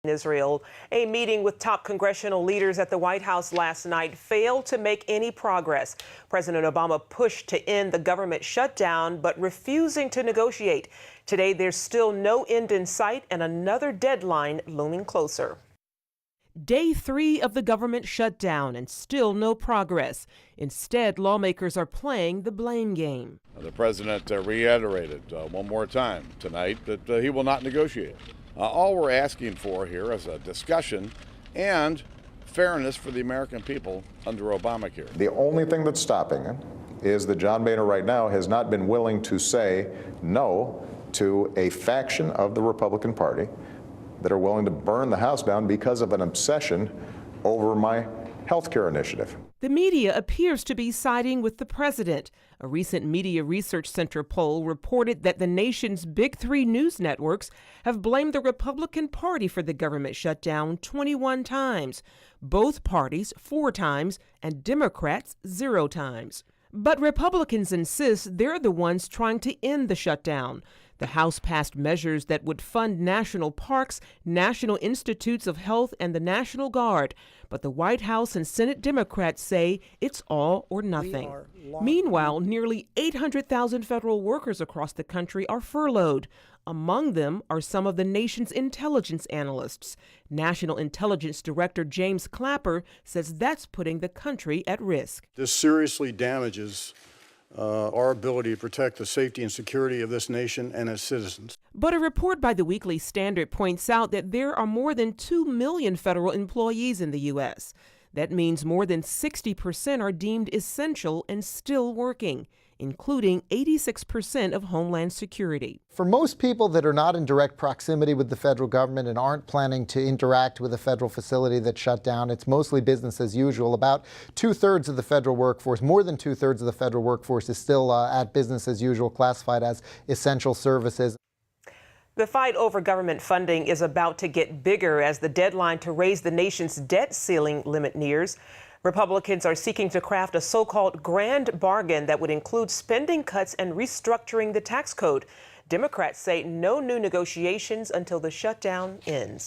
Israel. A meeting with top congressional leaders at the White House last night failed to make any progress. President Obama pushed to end the government shutdown, but refusing to negotiate. Today, there's still no end in sight and another deadline looming closer. Day 3 of the government shutdown and still no progress. Instead, lawmakers are playing the blame game. The president reiterated one more time tonight that he will not negotiate. All we're asking for here is a discussion and fairness for the American people under Obamacare. The only thing that's stopping it is that John Boehner right now has not been willing to say no to a faction of the Republican Party that are willing to burn the House down because of an obsession over my health care initiative. The media appears to be siding with the president. A recent Media Research Center poll reported that the nation's big 3 news networks have blamed the Republican Party for the government shutdown 21 times, both parties 4 times, and Democrats 0 times. But Republicans insist they're the ones trying to end the shutdown. The House passed measures that would fund national parks, National Institutes of Health, and the National Guard. But the White House and Senate Democrats say it's all or nothing. Meanwhile, nearly 800,000 federal workers across the country are furloughed. Among them are some of the nation's intelligence analysts. National Intelligence Director James Clapper says that's putting the country at risk. This seriously damages our ability to protect the safety and security of this nation and its citizens. But a report by the Weekly Standard points out that there are more than 2 million federal employees in the U.S. That means more than 60% are deemed essential and still working, including 86% of Homeland Security. For most people that are not in direct proximity with the federal government and aren't planning to interact with a federal facility that shut down, it's mostly business as usual. About 2/3 of the federal workforce, more than 2/3 of the federal workforce is still at business as usual, classified as essential services. The fight over government funding is about to get bigger as the deadline to raise the nation's debt ceiling limit nears. Republicans are seeking to craft a so-called grand bargain that would include spending cuts and restructuring the tax code. Democrats say no new negotiations until the shutdown ends.